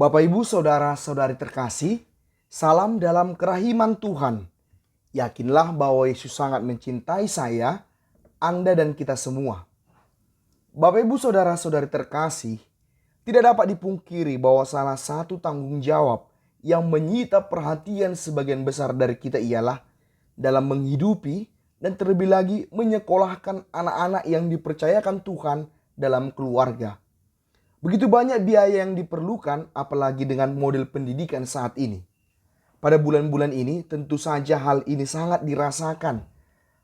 Bapak Ibu saudara-saudari terkasih, salam dalam kerahiman Tuhan. Yakinlah bahwa Yesus sangat mencintai saya, Anda dan kita semua. Bapak Ibu saudara-saudari terkasih, tidak dapat dipungkiri bahwa salah satu tanggung jawab yang menyita perhatian sebagian besar dari kita ialah dalam menghidupi dan terlebih lagi menyekolahkan anak-anak yang dipercayakan Tuhan dalam keluarga. Begitu banyak biaya yang diperlukan, apalagi dengan model pendidikan saat ini. Pada bulan-bulan ini tentu saja hal ini sangat dirasakan.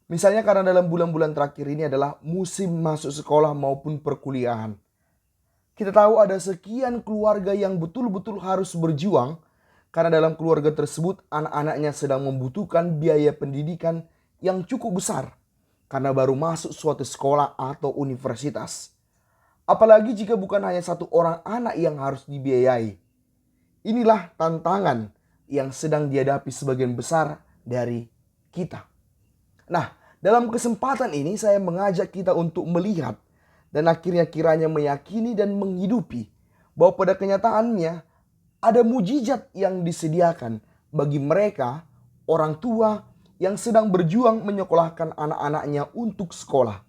Misalnya karena dalam bulan-bulan terakhir ini adalah musim masuk sekolah maupun perkuliahan. Kita tahu ada sekian keluarga yang betul-betul harus berjuang karena dalam keluarga tersebut anak-anaknya sedang membutuhkan biaya pendidikan yang cukup besar karena baru masuk suatu sekolah atau universitas. Apalagi jika bukan hanya satu orang anak yang harus dibiayai. Inilah tantangan yang sedang dihadapi sebagian besar dari kita. Nah, dalam kesempatan ini saya mengajak kita untuk melihat dan akhirnya kiranya meyakini dan menghidupi bahwa pada kenyataannya ada mujizat yang disediakan bagi mereka, orang tua yang sedang berjuang menyekolahkan anak-anaknya untuk sekolah.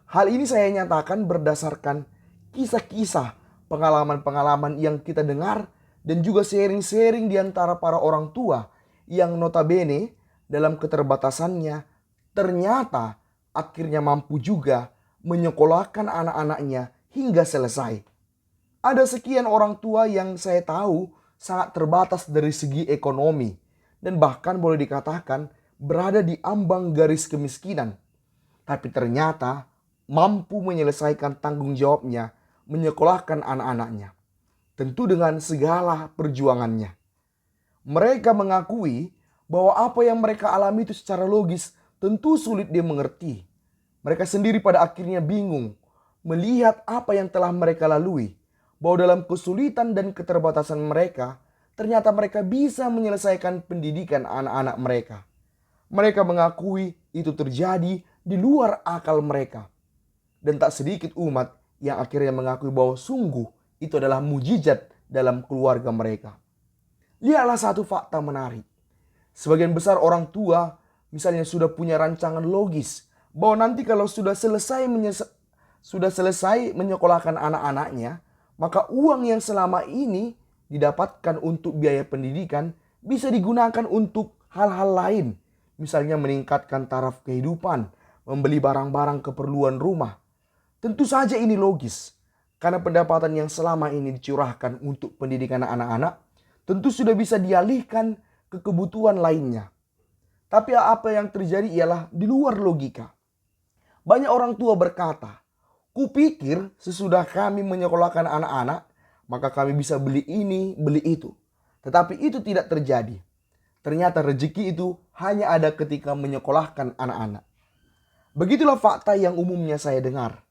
Hal ini saya nyatakan berdasarkan kisah-kisah, pengalaman-pengalaman yang kita dengar dan juga sharing-sharing di antara para orang tua yang notabene dalam keterbatasannya ternyata akhirnya mampu juga menyekolahkan anak-anaknya hingga selesai. Ada sekian orang tua yang saya tahu sangat terbatas dari segi ekonomi dan bahkan boleh dikatakan berada di ambang garis kemiskinan. Tapi ternyata mampu menyelesaikan tanggung jawabnya menyekolahkan anak-anaknya. Tentu dengan segala perjuangannya. Mereka mengakui bahwa apa yang mereka alami itu secara logis tentu sulit dimengerti. Mereka sendiri pada akhirnya bingung melihat apa yang telah mereka lalui. Bahwa dalam kesulitan dan keterbatasan mereka, ternyata mereka bisa menyelesaikan pendidikan anak-anak mereka. Mereka mengakui itu terjadi di luar akal mereka. Dan tak sedikit umat yang akhirnya mengakui bahwa sungguh itu adalah mujizat dalam keluarga mereka. Lihatlah satu fakta menarik. Sebagian besar orang tua misalnya sudah punya rancangan logis bahwa nanti kalau sudah selesai menyekolahkan anak-anaknya, maka uang yang selama ini didapatkan untuk biaya pendidikan bisa digunakan untuk hal-hal lain. Misalnya meningkatkan taraf kehidupan, membeli barang-barang keperluan rumah. Tentu saja ini logis, karena pendapatan yang selama ini dicurahkan untuk pendidikan anak-anak tentu sudah bisa dialihkan ke kebutuhan lainnya. Tapi apa yang terjadi ialah di luar logika. Banyak orang tua berkata, "Kupikir sesudah kami menyekolahkan anak-anak, maka kami bisa beli ini, beli itu." Tetapi itu tidak terjadi. Ternyata rezeki itu hanya ada ketika menyekolahkan anak-anak. Begitulah fakta yang umumnya saya dengar.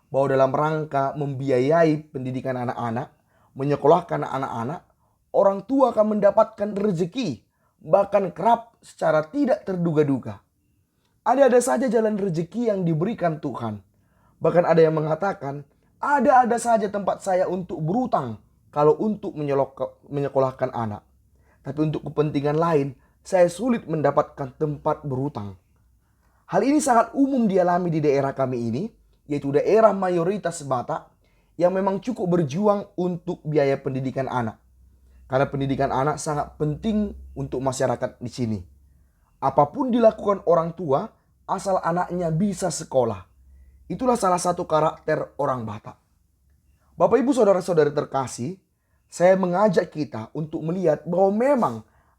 Bahwa dalam rangka membiayai pendidikan anak-anak, menyekolahkan anak-anak, orang tua akan mendapatkan rezeki, bahkan kerap secara tidak terduga-duga. Ada-ada saja jalan rezeki yang diberikan Tuhan. Bahkan ada yang mengatakan, ada-ada saja tempat saya untuk berutang kalau untuk menyekolahkan anak. Tapi untuk kepentingan lain, saya sulit mendapatkan tempat berutang. Hal ini sangat umum dialami di daerah kami ini, yaitu daerah mayoritas Batak yang memang cukup berjuang untuk biaya pendidikan anak. Karena pendidikan anak sangat penting untuk masyarakat di sini. Apapun dilakukan orang tua, asal anaknya bisa sekolah. Itulah salah satu karakter orang Batak. Bapak Ibu saudara-saudari terkasih, saya mengajak kita untuk melihat bahwa memang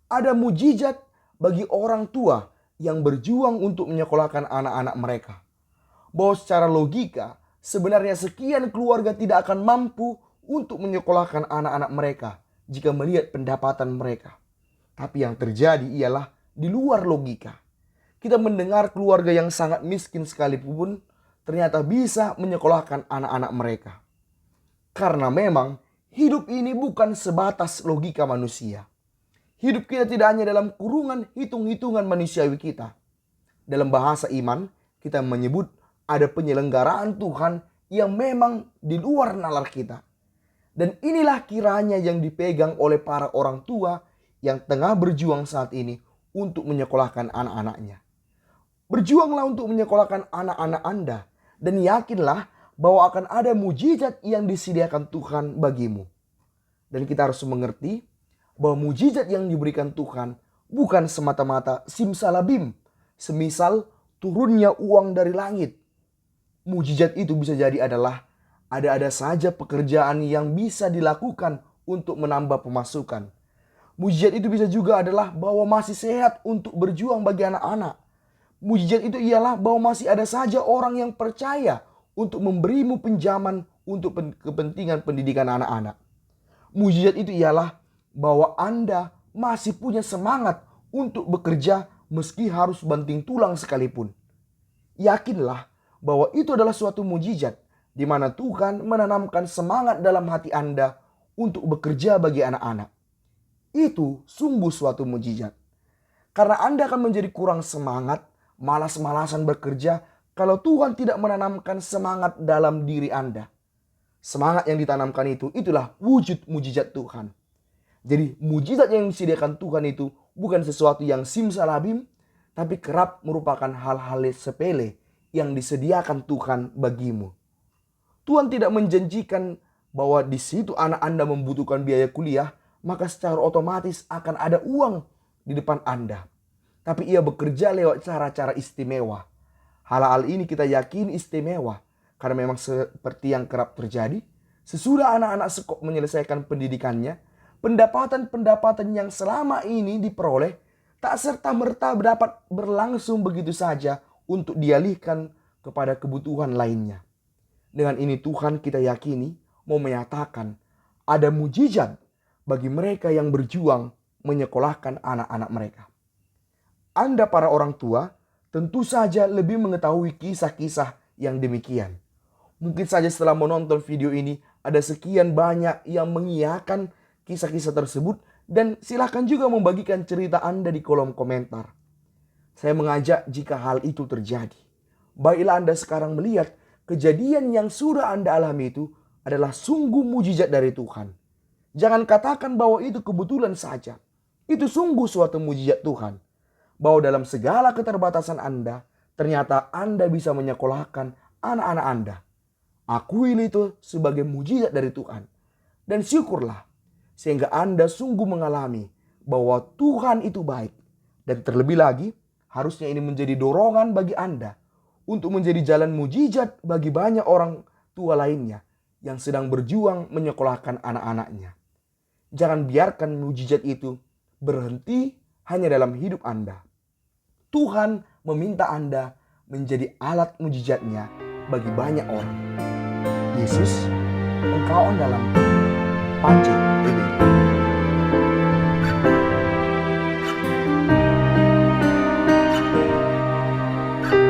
ada mujizat bagi orang tua yang berjuang untuk menyekolahkan anak-anak mereka. Bahwa secara logika sebenarnya sekian keluarga tidak akan mampu untuk menyekolahkan anak-anak mereka jika melihat pendapatan mereka. Tapi yang terjadi ialah di luar logika. Kita mendengar keluarga yang sangat miskin sekalipun ternyata bisa menyekolahkan anak-anak mereka. Karena memang hidup ini bukan sebatas logika manusia. Hidup kita tidak hanya dalam kurungan hitung-hitungan manusiawi kita. Dalam bahasa iman kita menyebut ada penyelenggaraan Tuhan yang memang di luar nalar kita. Dan inilah kiranya yang dipegang oleh para orang tua yang tengah berjuang saat ini untuk menyekolahkan anak-anaknya. Berjuanglah untuk menyekolahkan anak-anak Anda dan yakinlah bahwa akan ada mujizat yang disediakan Tuhan bagimu. Dan kita harus mengerti bahwa mujizat yang diberikan Tuhan bukan semata-mata simsalabim, semisal turunnya uang dari langit. Mujizat itu bisa jadi adalah ada-ada saja pekerjaan yang bisa dilakukan untuk menambah pemasukan. Mujizat itu bisa juga adalah bahwa masih sehat untuk berjuang bagi anak-anak. Mujizat itu ialah bahwa masih ada saja orang yang percaya untuk memberimu pinjaman untuk kepentingan pendidikan anak-anak. Mujizat itu ialah bahwa Anda masih punya semangat untuk bekerja meski harus banting tulang sekalipun. Yakinlah bahwa itu adalah suatu mujizat di mana Tuhan menanamkan semangat dalam hati Anda untuk bekerja bagi anak-anak. Itu sungguh suatu mujizat. Karena Anda akan menjadi kurang semangat, malas-malasan bekerja kalau Tuhan tidak menanamkan semangat dalam diri Anda. Semangat yang ditanamkan itulah wujud mujizat Tuhan. Jadi mujizat yang disediakan Tuhan itu bukan sesuatu yang simsalabim, tapi kerap merupakan hal-hal sepele yang disediakan Tuhan bagimu. Tuhan tidak menjanjikan bahwa di situ anak Anda membutuhkan biaya kuliah, maka secara otomatis akan ada uang di depan Anda. Tapi ia bekerja lewat cara-cara istimewa. Hal-hal ini kita yakin istimewa karena memang seperti yang kerap terjadi, sesudah anak-anak sekolah menyelesaikan pendidikannya, pendapatan-pendapatan yang selama ini diperoleh tak serta-merta dapat berlangsung begitu saja untuk dialihkan kepada kebutuhan lainnya. Dengan ini Tuhan kita yakini mau menyatakan ada mujizat bagi mereka yang berjuang menyekolahkan anak-anak mereka. Anda para orang tua tentu saja lebih mengetahui kisah-kisah yang demikian. Mungkin saja setelah menonton video ini ada sekian banyak yang mengiyakan kisah-kisah tersebut dan silakan juga membagikan cerita Anda di kolom komentar. Saya mengajak jika hal itu terjadi, baiklah Anda sekarang melihat kejadian yang sudah Anda alami itu adalah sungguh mujizat dari Tuhan. Jangan katakan bahwa itu kebetulan saja. Itu sungguh suatu mujizat Tuhan. Bahwa dalam segala keterbatasan Anda, ternyata Anda bisa menyekolahkan anak-anak Anda. Akuin itu sebagai mujizat dari Tuhan. Dan syukurlah, sehingga Anda sungguh mengalami bahwa Tuhan itu baik. Dan terlebih lagi, harusnya ini menjadi dorongan bagi Anda untuk menjadi jalan mujizat bagi banyak orang tua lainnya yang sedang berjuang menyekolahkan anak-anaknya. Jangan biarkan mujizat itu berhenti hanya dalam hidup Anda. Tuhan meminta Anda menjadi alat mujizatnya bagi banyak orang. Yesus, Engkau dalam Panji ini.